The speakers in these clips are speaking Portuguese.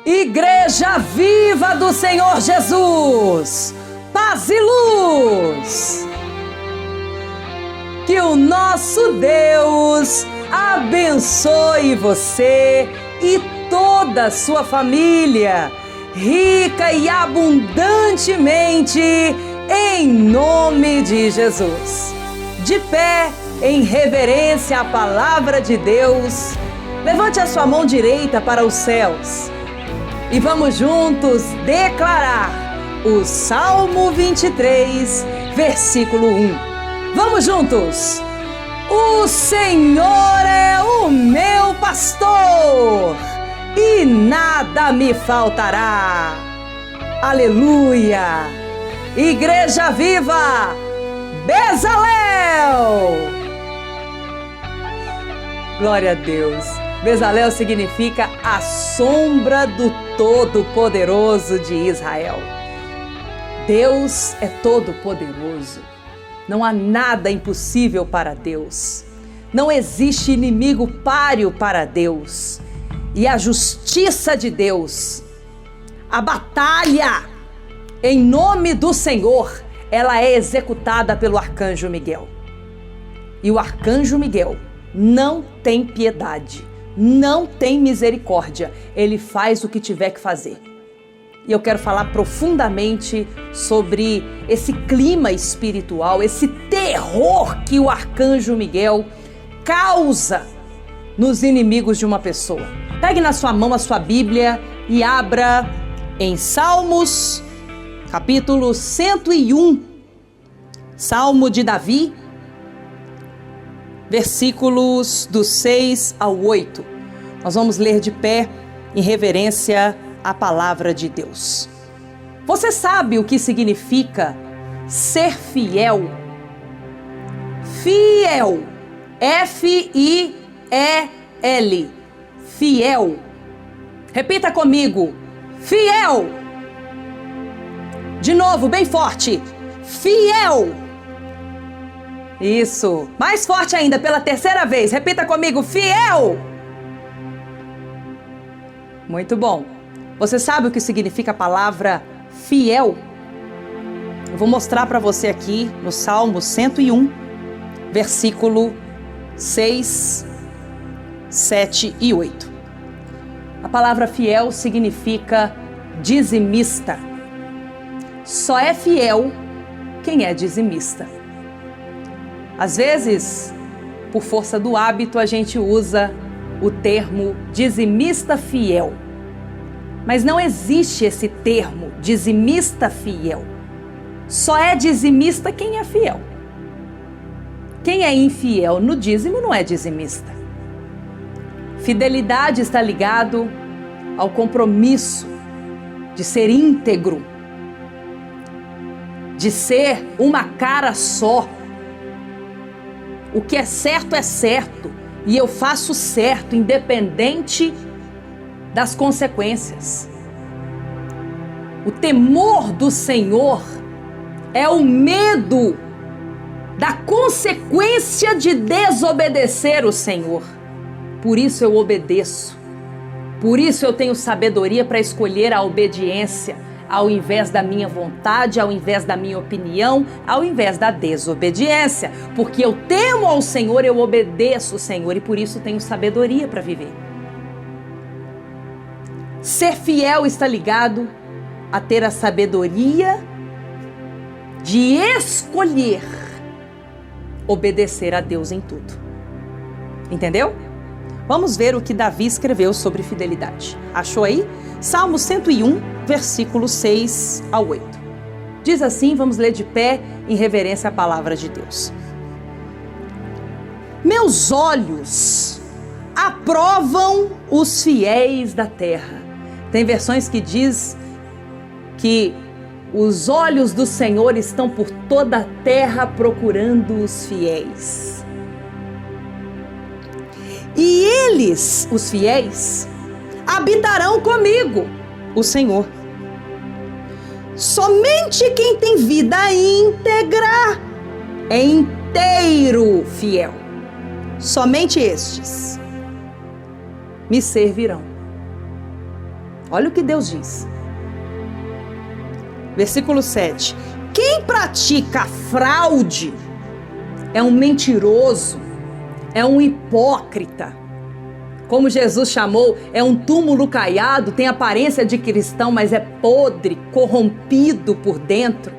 Igreja viva do Senhor Jesus, paz e luz. Que o nosso Deus abençoe você e toda a sua família, rica e abundantemente, em nome de Jesus. De pé, em reverência à palavra de Deus, levante a sua mão direita para os céus e vamos juntos declarar o Salmo 23, versículo 1. Vamos juntos! O Senhor é o meu pastor e nada me faltará. Aleluia! Igreja viva, Bezalel! Glória a Deus! Bezalel significa a sombra do Todo-Poderoso de Israel. Deus é todo-poderoso. Não há nada impossível para Deus. Não existe inimigo páreo para Deus. E a justiça de Deus, a batalha em nome do Senhor, ela é executada pelo arcanjo Miguel. E o arcanjo Miguel não tem piedade, não tem misericórdia. Ele faz o que tiver que fazer. E eu quero falar profundamente sobre esse clima espiritual, esse terror que o arcanjo Miguel causa nos inimigos de uma pessoa. Pegue na sua mão a sua Bíblia e abra em Salmos, capítulo 101, Salmo de Davi, versículos do 6 ao 8. Nós vamos ler de pé em reverência à palavra de Deus. Você sabe o que significa ser fiel? Fiel. F-I-E-L. Fiel. Repita comigo. Fiel. De novo, bem forte. Fiel. Isso. Mais forte ainda, pela terceira vez. Repita comigo. Fiel. Muito bom. Você sabe o que significa a palavra fiel? Eu vou mostrar para você aqui no Salmo 101, versículo 6, 7 e 8. A palavra fiel significa dizimista. Só é fiel quem é dizimista. Às vezes, por força do hábito, a gente usa o termo dizimista fiel. Mas não existe esse termo, dizimista fiel. Só é dizimista quem é fiel. Quem é infiel no dízimo não é dizimista. Fidelidade está ligado ao compromisso de ser íntegro, de ser uma cara só. O que é certo e eu faço certo, independente das consequências. O temor do Senhor é o medo da consequência de desobedecer o Senhor. Por isso eu obedeço. Por isso eu tenho sabedoria para escolher a obediência, ao invés da minha vontade, ao invés da minha opinião, ao invés da desobediência. Porque eu temo ao Senhor, eu obedeço o Senhor e por isso tenho sabedoria para viver. Ser fiel está ligado a ter a sabedoria de escolher obedecer a Deus em tudo. Entendeu? Vamos ver o que Davi escreveu sobre fidelidade. Achou aí? Salmo 101, versículos 6 ao 8. Diz assim, vamos ler de pé em reverência à palavra de Deus. Meus olhos aprovam os fiéis da terra. Tem versões que diz que os olhos do Senhor estão por toda a terra procurando os fiéis. E eles, os fiéis, habitarão comigo, o Senhor. Somente quem tem vida íntegra é inteiro fiel. Somente estes me servirão. Olha o que Deus diz. Versículo 7. Quem pratica fraude é um mentiroso, é um hipócrita. Como Jesus chamou, é um túmulo caiado, tem aparência de cristão, mas é podre, corrompido por dentro.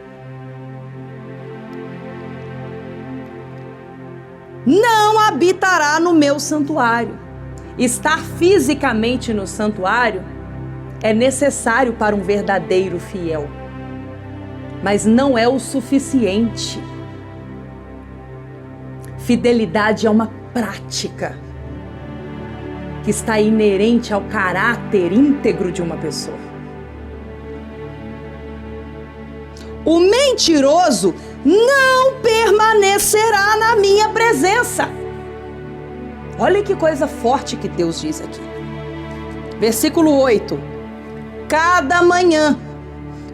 Não habitará no meu santuário. Estar fisicamente no santuário é necessário para um verdadeiro fiel, mas não é o suficiente. Fidelidade é uma prática que está inerente ao caráter íntegro de uma pessoa. O mentiroso não permanecerá na minha presença. Olha que coisa forte que Deus diz aqui. Versículo 8. Cada manhã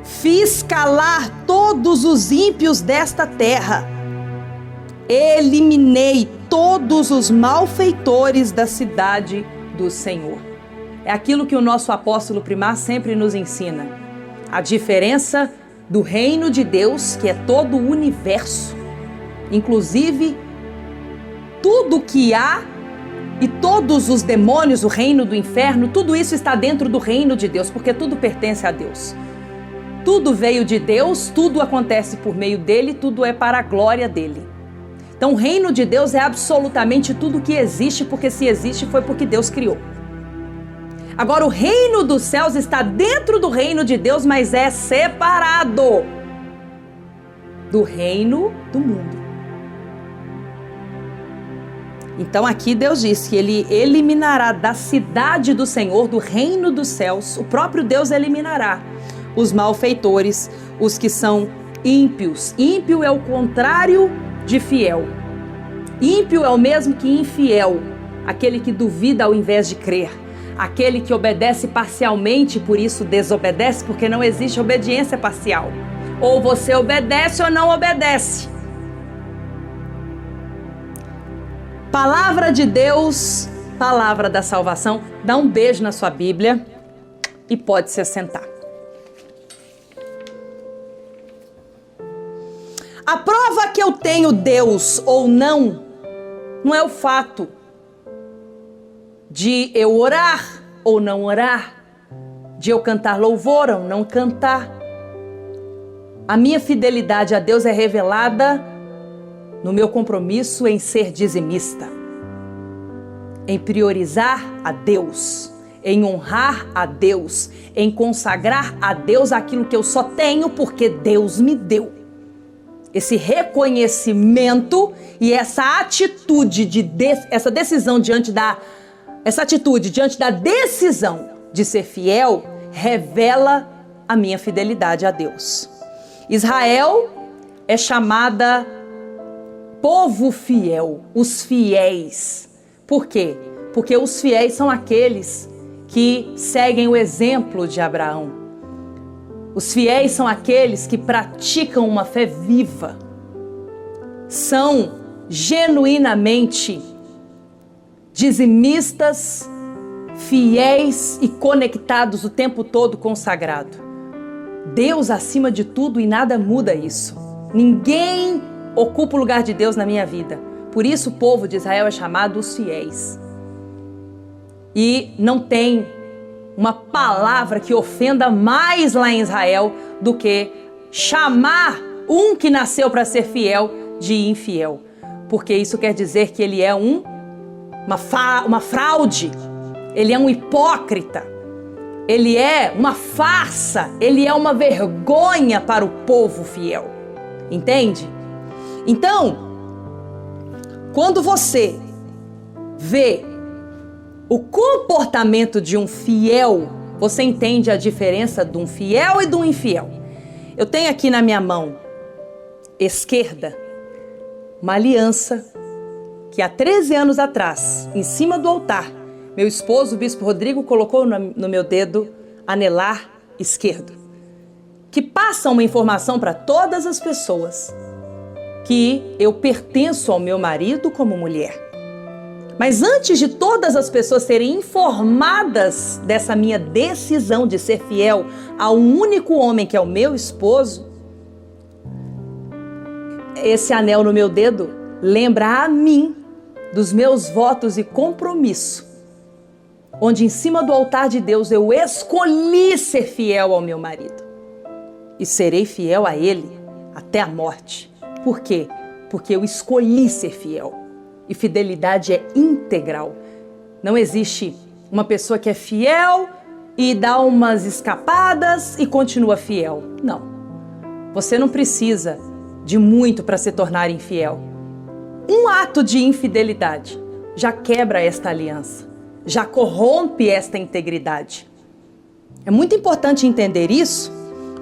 fiz calar todos os ímpios desta terra. Eliminei todos os malfeitores da cidade do Senhor. É aquilo que o nosso apóstolo primar sempre nos ensina. A diferença do reino de Deus, que é todo o universo, inclusive tudo que há e todos os demônios, o reino do inferno, tudo isso está dentro do reino de Deus, porque tudo pertence a Deus. Tudo veio de Deus, tudo acontece por meio dele, tudo é para a glória dele. Então o reino de Deus é absolutamente tudo que existe, porque se existe foi porque Deus criou. Agora o reino dos céus está dentro do reino de Deus, mas é separado do reino do mundo. Então aqui Deus diz que ele eliminará da cidade do Senhor, do reino dos céus, o próprio Deus eliminará os malfeitores, os que são ímpios. Ímpio é o contrário de fiel. Ímpio é o mesmo que infiel, aquele que duvida ao invés de crer, aquele que obedece parcialmente, por isso desobedece, porque não existe obediência parcial. Ou você obedece ou não obedece. Palavra de Deus, palavra da salvação. Dá um beijo na sua Bíblia e pode se assentar. A prova que eu tenho Deus ou não é o fato de eu orar ou não orar, de eu cantar louvor ou não cantar. A minha fidelidade a Deus é revelada no meu compromisso em ser dizimista, em priorizar a Deus, em honrar a Deus, em consagrar a Deus aquilo que eu só tenho porque Deus me deu. Esse reconhecimento e essa atitude essa decisão essa atitude diante da decisão de ser fiel revela a minha fidelidade a Deus. Israel é chamada povo fiel, os fiéis. Por quê? Porque os fiéis são aqueles que seguem o exemplo de Abraão. Os fiéis são aqueles que praticam uma fé viva, são genuinamente dizimistas, fiéis e conectados o tempo todo consagrado. Deus acima de tudo e nada muda isso. Ninguém ocupa o lugar de Deus na minha vida. Por isso o povo de Israel é chamado os fiéis. E não tem uma palavra que ofenda mais lá em Israel do que chamar um que nasceu para ser fiel de infiel. Porque isso quer dizer que ele é uma fraude, ele é um hipócrita, ele é uma farsa, ele é uma vergonha para o povo fiel. Entende? Então, quando você vê o comportamento de um fiel, você entende a diferença de um fiel e de um infiel. Eu tenho aqui na minha mão esquerda uma aliança que há 13 anos atrás, em cima do altar, meu esposo, o bispo Rodrigo, colocou no meu dedo anelar esquerdo, que passa uma informação para todas as pessoas que eu pertenço ao meu marido como mulher. Mas antes de todas as pessoas serem informadas dessa minha decisão de ser fiel a um único homem, que é o meu esposo, esse anel no meu dedo lembra a mim dos meus votos e compromisso, onde em cima do altar de Deus eu escolhi ser fiel ao meu marido. E serei fiel a ele até a morte. Por quê? Porque eu escolhi ser fiel. E fidelidade é integral. Não existe uma pessoa que é fiel e dá umas escapadas e continua fiel. Não. Você não precisa de muito para se tornar infiel. Um ato de infidelidade já quebra esta aliança, já corrompe esta integridade. É muito importante entender isso,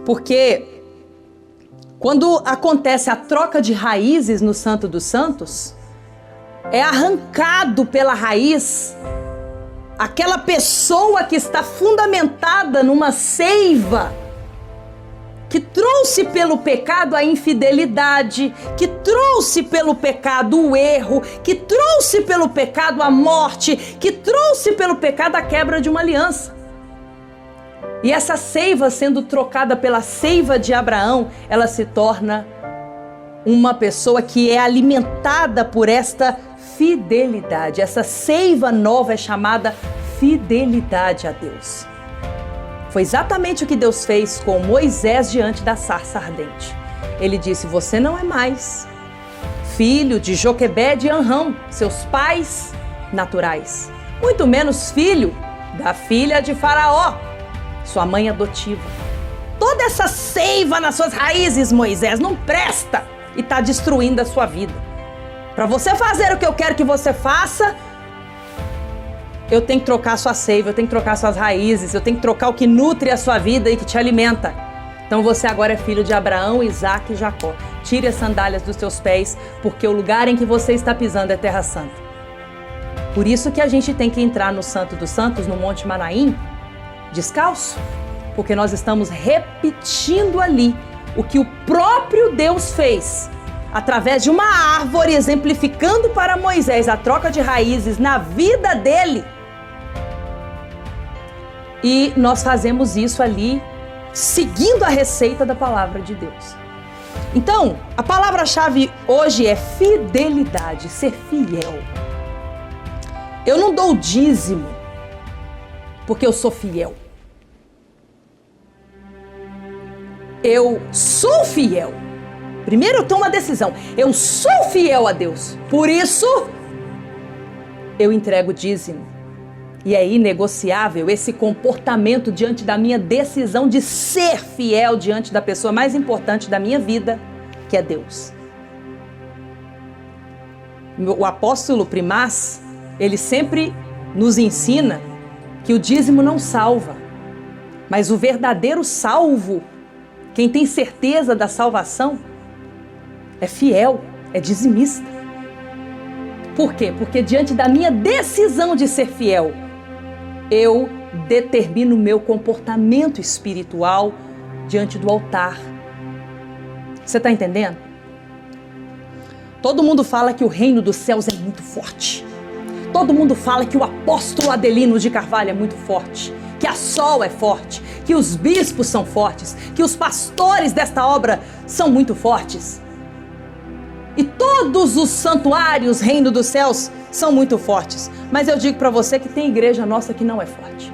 porque quando acontece a troca de raízes no Santo dos Santos, é arrancado pela raiz aquela pessoa que está fundamentada numa seiva que trouxe pelo pecado a infidelidade, que trouxe pelo pecado o erro, que trouxe pelo pecado a morte, que trouxe pelo pecado a quebra de uma aliança. E essa seiva sendo trocada pela seiva de Abraão, ela se torna uma pessoa que é alimentada por esta fidelidade. Essa seiva nova é chamada fidelidade a Deus. Foi exatamente o que Deus fez com Moisés diante da sarça ardente. Ele disse: você não é mais filho de Joquebede e Anrão, seus pais naturais, muito menos filho da filha de Faraó, sua mãe adotiva. Toda essa seiva nas suas raízes, Moisés, não presta e está destruindo a sua vida. Para você fazer o que eu quero que você faça, eu tenho que trocar a sua seiva, eu tenho que trocar suas raízes, eu tenho que trocar o que nutre a sua vida e que te alimenta. Então você agora é filho de Abraão, Isaque e Jacó. Tire as sandálias dos seus pés, porque o lugar em que você está pisando é terra santa. Por isso que a gente tem que entrar no Santo dos Santos, no Monte Manaim, descalço, porque nós estamos repetindo ali o que o próprio Deus fez, através de uma árvore, exemplificando para Moisés a troca de raízes na vida dele. E nós fazemos isso ali, seguindo a receita da palavra de Deus. Então, a palavra-chave hoje é fidelidade, ser fiel. Eu não dou dízimo porque eu sou fiel. Eu sou fiel. Primeiro eu tomo uma decisão. Eu sou fiel a Deus. Por isso, eu entrego dízimo. E é inegociável esse comportamento diante da minha decisão de ser fiel diante da pessoa mais importante da minha vida, que é Deus. O apóstolo Primaz, ele sempre nos ensina que o dízimo não salva, mas o verdadeiro salvo, quem tem certeza da salvação, é fiel, é dizimista. Por quê? Porque diante da minha decisão de ser fiel, eu determino o meu comportamento espiritual diante do altar. Você está entendendo? Todo mundo fala que o reino dos céus é muito forte. Todo mundo fala que o apóstolo Adelino de Carvalho é muito forte, que a Sol é forte, que os bispos são fortes, que os pastores desta obra são muito fortes. E todos os santuários, reino dos céus, são muito fortes. Mas eu digo para você que tem igreja nossa que não é forte.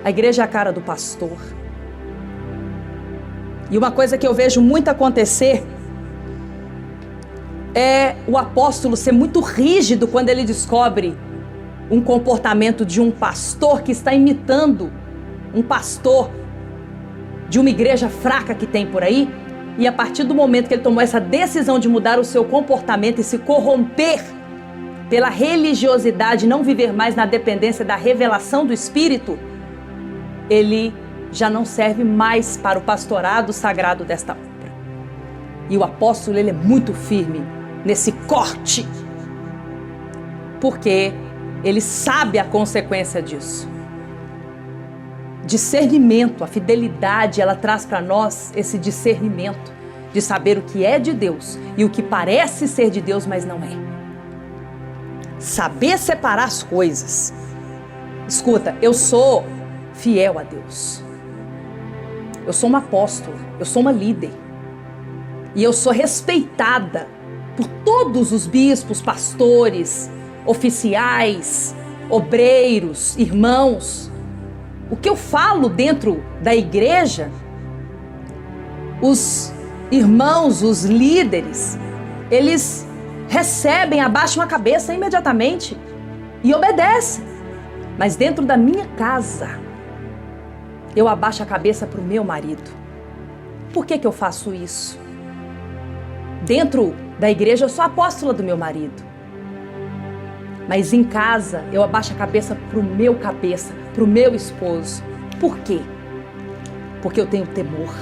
A igreja é a cara do pastor. E uma coisa que eu vejo muito acontecer é o apóstolo ser muito rígido quando ele descobre um comportamento de um pastor que está imitando um pastor de uma igreja fraca que tem por aí. E a partir do momento que ele tomou essa decisão de mudar o seu comportamento e se corromper pela religiosidade, não viver mais na dependência da revelação do Espírito, ele já não serve mais para o pastorado sagrado desta obra. E o apóstolo, ele é muito firme nesse corte, porque ele sabe a consequência disso. Discernimento, a fidelidade, ela traz para nós esse discernimento de saber o que é de Deus e o que parece ser de Deus, mas não é. saber separar as coisas. Escuta, eu sou fiel a Deus. Eu sou uma apóstola, eu sou uma líder. E eu sou respeitada por todos os bispos, pastores, oficiais, obreiros, irmãos. O que eu falo dentro da igreja, os irmãos, os líderes, eles recebem, abaixam a cabeça imediatamente e obedecem. Mas dentro da minha casa, eu abaixo a cabeça para o meu marido. Por que eu faço isso? Dentro da igreja eu sou apóstola do meu marido. Mas em casa eu abaixo a cabeça para o meu cabeça, para o meu esposo. Por quê? Porque eu tenho temor.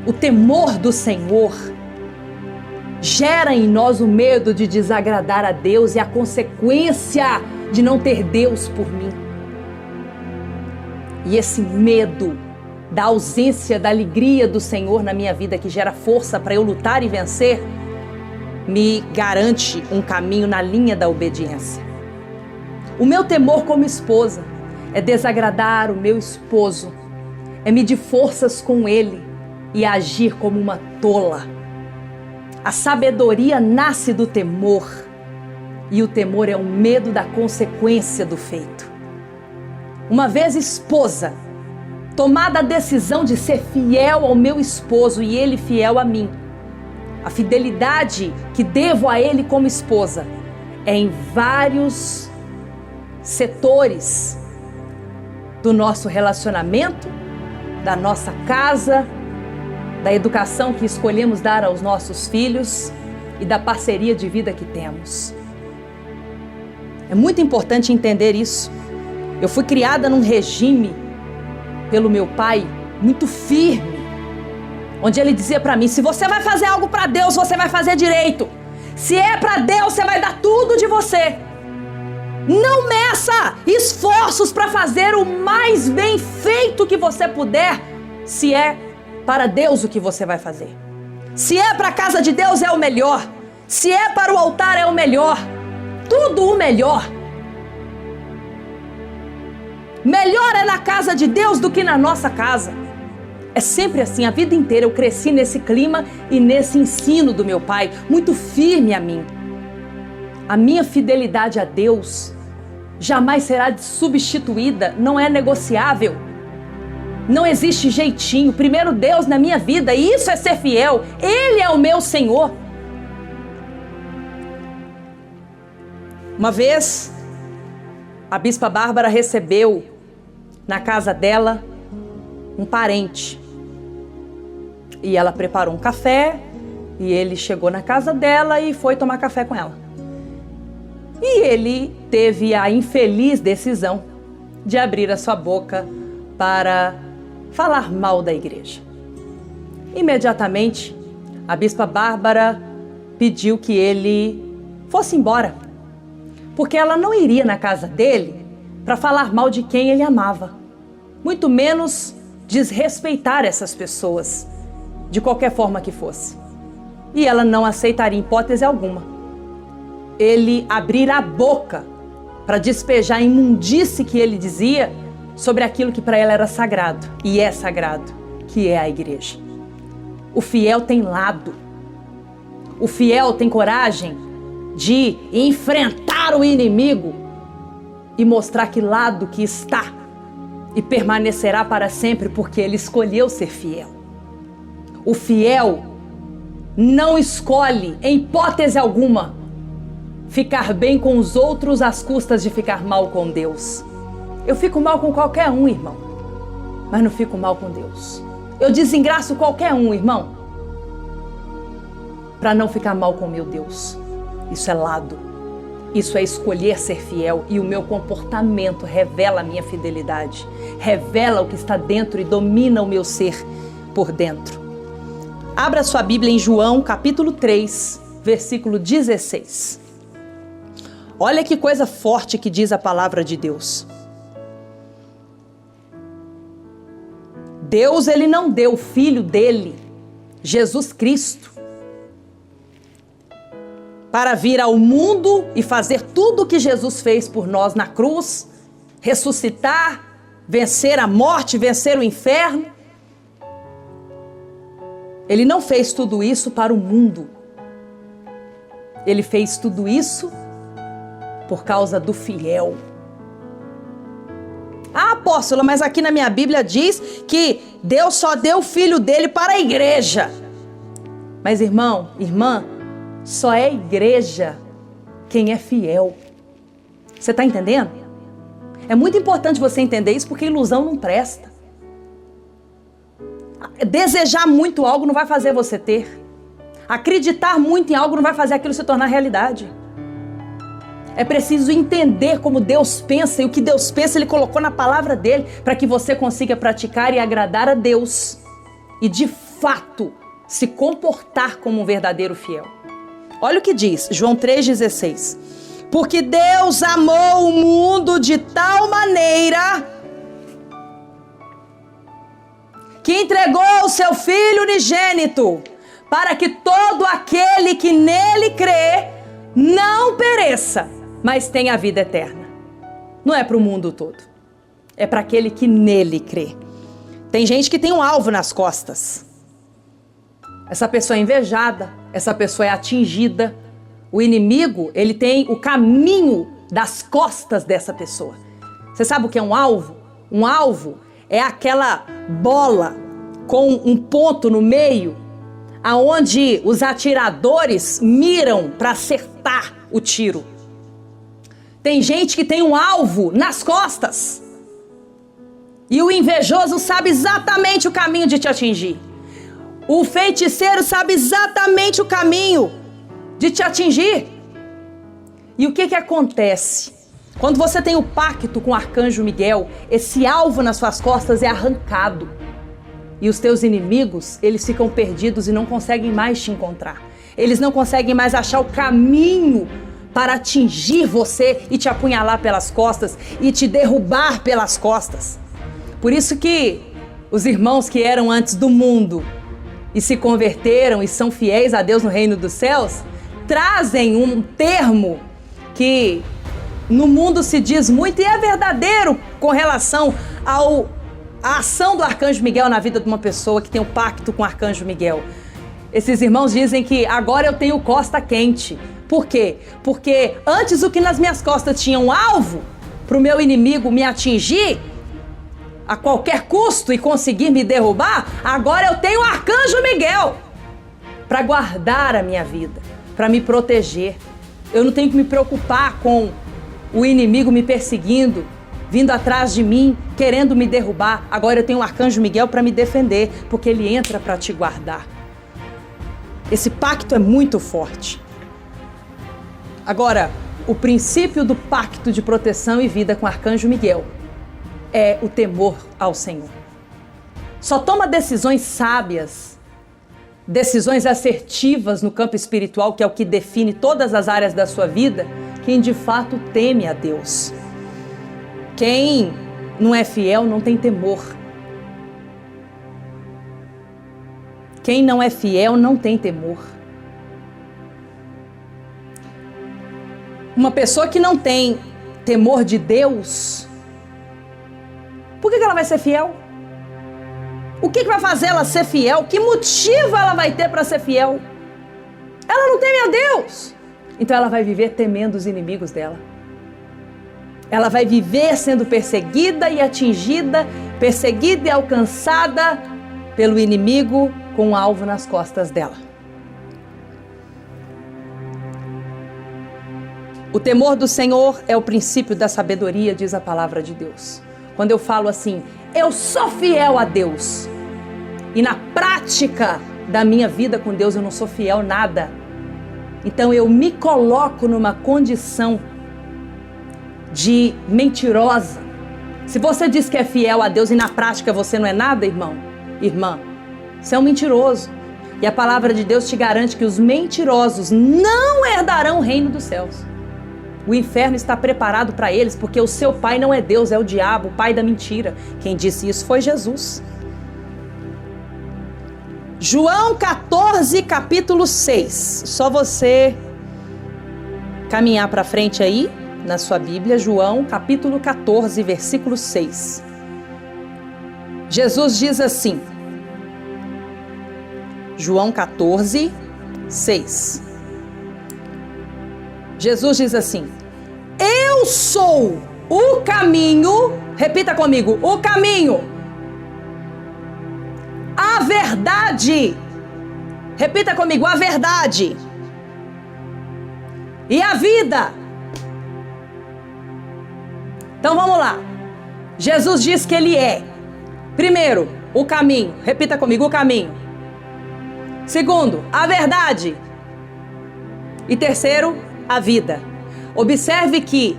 O temor do Senhor gera em nós o medo de desagradar a Deus e a consequência de não ter Deus por mim. E esse medo da ausência da alegria do Senhor na minha vida, que gera força para eu lutar e vencer, me garante um caminho na linha da obediência. O meu temor como esposa é desagradar o meu esposo, é medir forças com ele e agir como uma tola. A sabedoria nasce do temor e o temor é o medo da consequência do feito. Uma vez esposa, tomada a decisão de ser fiel ao meu esposo e ele fiel a mim, a fidelidade que devo a ele como esposa é em vários setores do nosso relacionamento, da nossa casa, da educação que escolhemos dar aos nossos filhos e da parceria de vida que temos. É muito importante entender isso. Eu fui criada num regime pelo meu pai muito firme, onde ele dizia para mim: se você vai fazer algo para Deus, você vai fazer direito. Se é para Deus, você vai dar tudo de você. Não meça esforços para fazer o mais bem feito que você puder, se é para Deus o que você vai fazer. Se é para a casa de Deus, é o melhor. Se é para o altar, é o melhor. Tudo o melhor. Melhor é na casa de Deus do que na nossa casa. É sempre assim, a vida inteira eu cresci nesse clima e nesse ensino do meu pai, muito firme a mim. A minha fidelidade a Deus jamais será substituída, não é negociável. Não existe jeitinho. Primeiro Deus na minha vida, e isso é ser fiel. Ele é o meu Senhor. Uma vez, a Bispa Bárbara recebeu na casa dela um parente. E ela preparou um café, e ele chegou na casa dela e foi tomar café com ela. E ele teve a infeliz decisão de abrir a sua boca para falar mal da igreja. Imediatamente, a Bispa Bárbara pediu que ele fosse embora, porque ela não iria na casa dele para falar mal de quem ele amava, muito menos desrespeitar essas pessoas, de qualquer forma que fosse. E ela não aceitaria, em hipótese alguma, ele abrir a boca para despejar a imundície que ele dizia sobre aquilo que para ela era sagrado, e é sagrado, que é a igreja. O fiel tem lado. O fiel tem coragem de enfrentar o inimigo e mostrar que lado que está e permanecerá para sempre, porque ele escolheu ser fiel. O fiel não escolhe, em hipótese alguma, ficar bem com os outros às custas de ficar mal com Deus. Eu fico mal com qualquer um, irmão, mas não fico mal com Deus. Eu desengraço qualquer um, irmão, para não ficar mal com meu Deus. Isso é lado. Isso é escolher ser fiel, e o meu comportamento revela a minha fidelidade, revela o que está dentro e domina o meu ser por dentro. Abra sua Bíblia em João, capítulo 3, versículo 16. Olha que coisa forte que diz a palavra de Deus. Deus, ele não deu o Filho dele, Jesus Cristo, para vir ao mundo e fazer tudo o que Jesus fez por nós na cruz, ressuscitar, vencer a morte, vencer o inferno. Ele não fez tudo isso para o mundo. Ele fez tudo isso por causa do fiel. Ah, apóstola, mas aqui na minha Bíblia diz que Deus só deu o filho dele para a igreja. Mas irmão, irmã, só é igreja quem é fiel. Você está entendendo? É muito importante você entender isso, porque ilusão não presta. Desejar muito algo não vai fazer você ter. Acreditar muito em algo não vai fazer aquilo se tornar realidade. É preciso entender como Deus pensa, e o que Deus pensa Ele colocou na palavra dele, para que você consiga praticar e agradar a Deus. E de fato se comportar como um verdadeiro fiel. Olha o que diz João 3,16. Porque Deus amou o mundo de tal maneira que entregou o seu Filho unigênito, para que todo aquele que nele crê não pereça, mas tenha a vida eterna. Não é para o mundo todo, é para aquele que nele crê. Tem gente que tem um alvo nas costas. Essa pessoa é invejada, essa pessoa é atingida. O inimigo, ele tem o caminho das costas dessa pessoa. Você sabe o que é um alvo? Um alvo é aquela bola com um ponto no meio, aonde os atiradores miram para acertar o tiro. Tem gente que tem um alvo nas costas. E o invejoso sabe exatamente o caminho de te atingir. O feiticeiro sabe exatamente o caminho de te atingir. E o que acontece? Quando você tem o pacto com o arcanjo Miguel, esse alvo nas suas costas é arrancado. E os teus inimigos, eles ficam perdidos e não conseguem mais te encontrar. Eles não conseguem mais achar o caminho para atingir você e te apunhalar pelas costas e te derrubar pelas costas. Por isso que os irmãos que eram antes do mundo e se converteram e são fiéis a Deus no reino dos céus, trazem um termo que no mundo se diz muito e é verdadeiro com relação a ação do arcanjo Miguel na vida de uma pessoa que tem um pacto com o arcanjo Miguel. Esses irmãos dizem que agora eu tenho costa quente. Por quê? Porque antes o que nas minhas costas tinha um alvo para o meu inimigo me atingir a qualquer custo e conseguir me derrubar, agora eu tenho o arcanjo Miguel para guardar a minha vida, para me proteger. Eu não tenho que me preocupar com o inimigo me perseguindo, vindo atrás de mim, querendo me derrubar. Agora eu tenho o arcanjo Miguel para me defender, porque ele entra para te guardar. Esse pacto é muito forte. Agora, o princípio do pacto de proteção e vida com o arcanjo Miguel é o temor ao Senhor. Só toma decisões sábias, decisões assertivas no campo espiritual, que é o que define todas as áreas da sua vida, quem de fato teme a Deus. Quem não é fiel não tem temor. Quem não é fiel não tem temor. Uma pessoa que não tem temor de Deus, por que ela vai ser fiel? O que vai fazer ela ser fiel? Que motivo ela vai ter para ser fiel? Ela não teme a Deus. Então ela vai viver temendo os inimigos dela. Ela vai viver sendo perseguida e atingida, perseguida e alcançada pelo inimigo com um alvo nas costas dela. O temor do Senhor é o princípio da sabedoria, diz a palavra de Deus. Quando eu falo assim, eu sou fiel a Deus, e na prática da minha vida com Deus eu não sou fiel nada, então eu me coloco numa condição de mentirosa. Se você diz que é fiel a Deus e na prática você não é nada, irmão, irmã, você é um mentiroso. E a palavra de Deus te garante que os mentirosos não herdarão o reino dos céus. O inferno está preparado para eles, porque o seu pai não é Deus, é o diabo, o pai da mentira. Quem disse isso foi Jesus. João 14, capítulo 6. Só você caminhar para frente aí, na sua Bíblia, João, capítulo 14, versículo 6. Jesus diz assim, João 14, 6. Jesus diz assim, eu sou o caminho, repita comigo, o caminho, a verdade, repita comigo, a verdade e a vida. Então vamos lá. Jesus diz que ele é, primeiro, o caminho. Repita comigo, o caminho. Segundo, a verdade. E terceiro, a vida. Observe que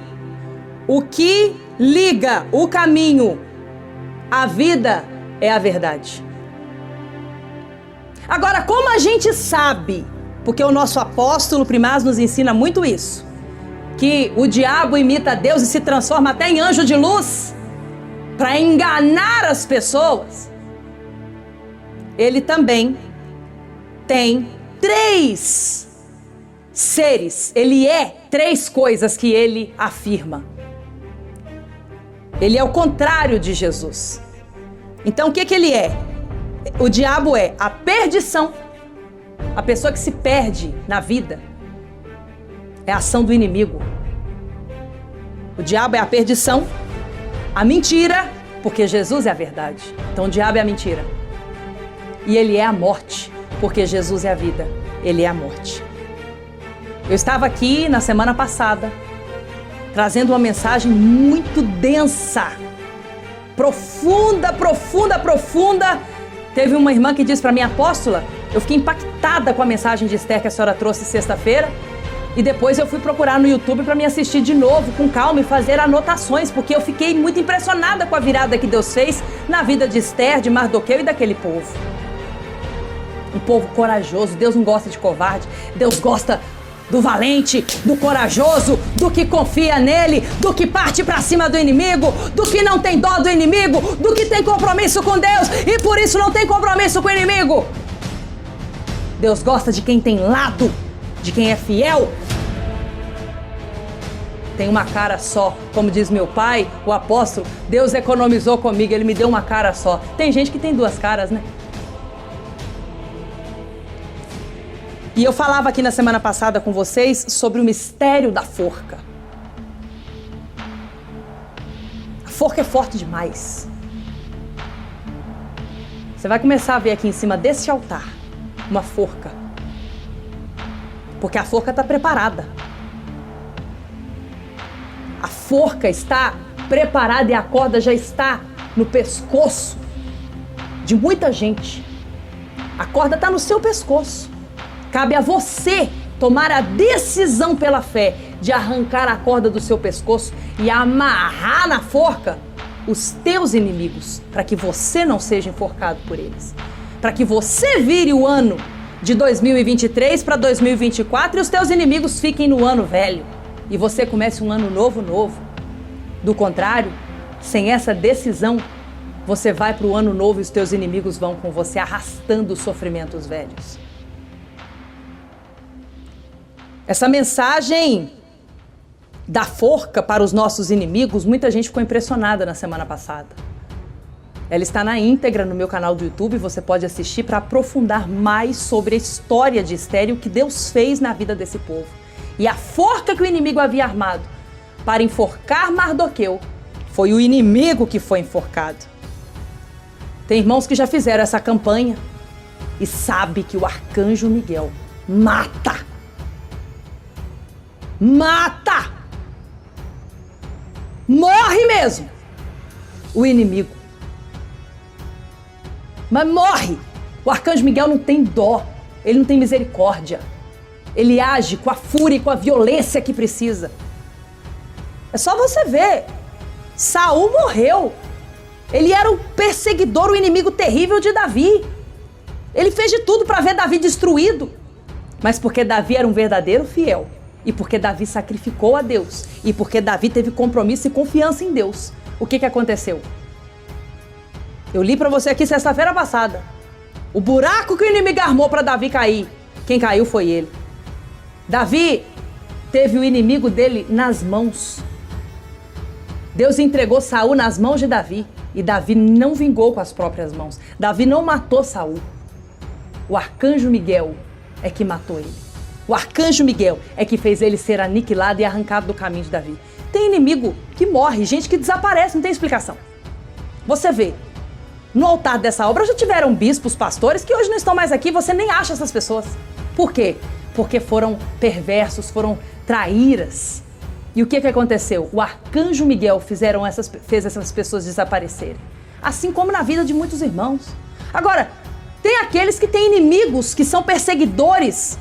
o que liga o caminho à vida é a verdade. Agora, como a gente sabe, porque o nosso apóstolo Primaz nos ensina muito isso, que o diabo imita Deus e se transforma até em anjo de luz para enganar as pessoas, ele também tem 3 seres, ele é 3 coisas que ele afirma. Ele é o contrário de Jesus. Então o que ele é? O diabo é a perdição, a pessoa que se perde na vida. É a ação do inimigo. O diabo é a perdição, a mentira, porque Jesus é a verdade. Então o diabo é a mentira. E ele é a morte, porque Jesus é a vida. Ele é a morte. Eu estava aqui na semana passada, trazendo uma mensagem muito densa, profunda. Teve uma irmã que disse para mim, apóstola, eu fiquei impactada com a mensagem de Esther que a senhora trouxe sexta-feira. E depois eu fui procurar no YouTube para me assistir de novo, com calma, e fazer anotações, porque eu fiquei muito impressionada com a virada que Deus fez na vida de Esther, de Mardoqueu e daquele povo. Um povo corajoso. Deus não gosta de covarde. Deus gosta do valente, do corajoso, do que confia nele, do que parte para cima do inimigo, do que não tem dó do inimigo, do que tem compromisso com Deus e por isso não tem compromisso com o inimigo. Deus gosta de quem tem lado, de quem é fiel. Tem uma cara só, como diz meu pai, o apóstolo, Deus economizou comigo, ele me deu uma cara só. Tem gente que tem 2 caras, né? E eu falava aqui na semana passada com vocês sobre o mistério da forca. A forca é forte demais. Você vai começar a ver aqui em cima desse altar uma forca. Porque a forca está preparada. A forca está preparada e a corda já está no pescoço de muita gente. A corda está no seu pescoço. Cabe a você tomar a decisão pela fé de arrancar a corda do seu pescoço e amarrar na forca os teus inimigos, para que você não seja enforcado por eles. Para que você vire o ano de 2023 para 2024 e os teus inimigos fiquem no ano velho. E você comece um ano novo. Do contrário, sem essa decisão, você vai para o ano novo e os teus inimigos vão com você arrastando os sofrimentos velhos. Essa mensagem da forca para os nossos inimigos, muita gente ficou impressionada na semana passada. Ela está na íntegra no meu canal do YouTube, você pode assistir para aprofundar mais sobre a história de Esther e o que Deus fez na vida desse povo. E a forca que o inimigo havia armado para enforcar Mardoqueu, foi o inimigo que foi enforcado. Tem irmãos que já fizeram essa campanha e sabe que o arcanjo Miguel mata, morre mesmo o inimigo. Mas morre. O arcanjo Miguel não tem dó, ele não tem misericórdia. Ele age com a fúria e com a violência que precisa. É só você ver. Saul morreu. Ele era o perseguidor, o inimigo terrível de Davi. Ele fez de tudo para ver Davi destruído. Mas porque Davi era um verdadeiro fiel. E porque Davi sacrificou a Deus. E porque Davi teve compromisso e confiança em Deus. O que aconteceu? Eu li para você aqui sexta-feira passada. O buraco que o inimigo armou para Davi cair. Quem caiu foi ele. Davi teve o inimigo dele nas mãos. Deus entregou Saul nas mãos de Davi. E Davi não vingou com as próprias mãos. Davi não matou Saul. O arcanjo Miguel é que matou ele. O arcanjo Miguel é que fez ele ser aniquilado e arrancado do caminho de Davi. Tem inimigo que morre, gente que desaparece, não tem explicação. Você vê, no altar dessa obra já tiveram bispos, pastores que hoje não estão mais aqui, você nem acha essas pessoas. Por quê? Porque foram perversos, foram traíras. E o que aconteceu? O arcanjo Miguel fez essas pessoas desaparecerem. Assim como na vida de muitos irmãos. Agora, tem aqueles que têm inimigos, que são perseguidores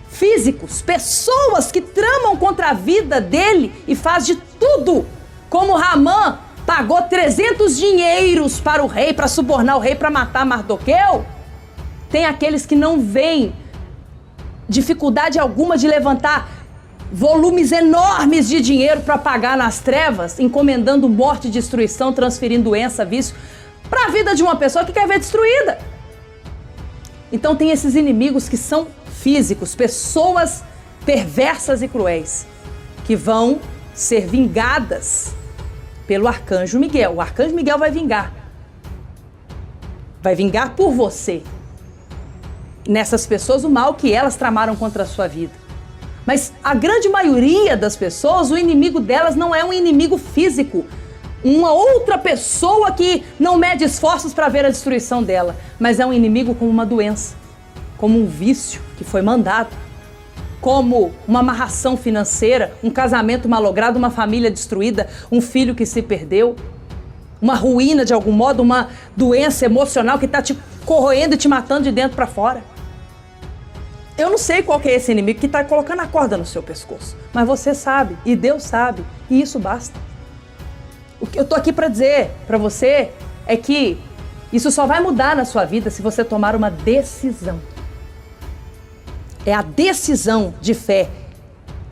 físicos, pessoas que tramam contra a vida dele e faz de tudo. Como Ramã pagou 300 dinheiros para o rei, para subornar o rei, para matar Mardoqueu. Tem aqueles que não veem dificuldade alguma de levantar volumes enormes de dinheiro para pagar nas trevas, encomendando morte e destruição, transferindo doença, vício, para a vida de uma pessoa que quer ver destruída. Então tem esses inimigos que são físicos, pessoas perversas e cruéis, que vão ser vingadas pelo arcanjo Miguel. O arcanjo Miguel vai vingar. Vai vingar por você. Nessas pessoas o mal que elas tramaram contra a sua vida. Mas a grande maioria das pessoas, o inimigo delas não é um inimigo físico. Uma outra pessoa que não mede esforços para ver a destruição dela. Mas é um inimigo como uma doença, como um vício que foi mandado, como uma amarração financeira, um casamento malogrado, uma família destruída, um filho que se perdeu, uma ruína de algum modo, uma doença emocional que está te corroendo e te matando de dentro para fora. Eu não sei qual que é esse inimigo que está colocando a corda no seu pescoço, mas você sabe e Deus sabe e isso basta. O que eu tô aqui para dizer para você é que isso só vai mudar na sua vida se você tomar uma decisão. É a decisão de fé,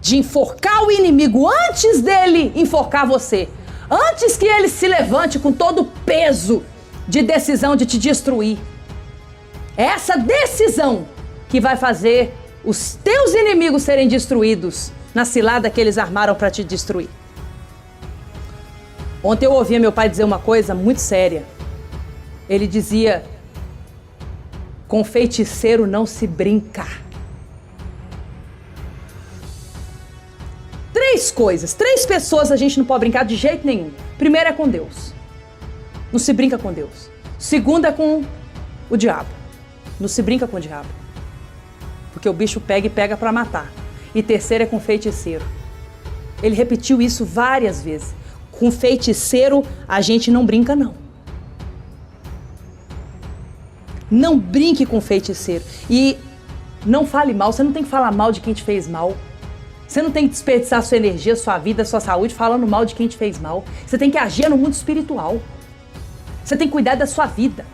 de enforcar o inimigo antes dele enforcar você, antes que ele se levante com todo o peso de decisão de te destruir. É essa decisão que vai fazer os teus inimigos serem destruídos na cilada que eles armaram para te destruir. Ontem eu ouvia meu pai dizer uma coisa muito séria. Ele dizia: com feiticeiro não se brinca. Três pessoas a gente não pode brincar de jeito nenhum. Primeiro é com Deus. Não se brinca com Deus. Segundo é com o diabo. Não se brinca com o diabo. Porque o bicho pega e pega para matar. E terceiro é com feiticeiro. Ele repetiu isso várias vezes. Com feiticeiro a gente não brinca, não. Não brinque com feiticeiro. E não fale mal. Você não tem que falar mal de quem te fez mal. Você não tem que desperdiçar sua energia, sua vida, sua saúde falando mal de quem te fez mal. Você tem que agir no mundo espiritual. Você tem que cuidar da sua vida.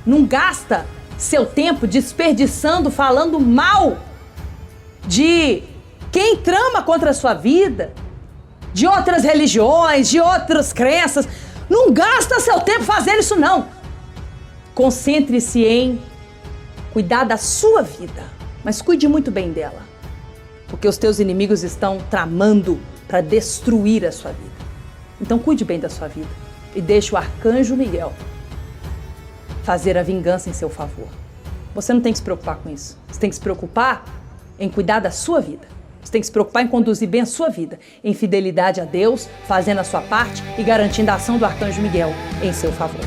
Não gasta seu tempo desperdiçando, falando mal de quem trama contra a sua vida, de outras religiões, de outras crenças. Não gasta seu tempo fazendo isso, não. Concentre-se em cuidar da sua vida, mas cuide muito bem dela. Porque os teus inimigos estão tramando para destruir a sua vida. Então cuide bem da sua vida e deixe o arcanjo Miguel fazer a vingança em seu favor. Você não tem que se preocupar com isso. Você tem que se preocupar em cuidar da sua vida. Você tem que se preocupar em conduzir bem a sua vida, em fidelidade a Deus, fazendo a sua parte e garantindo a ação do arcanjo Miguel em seu favor.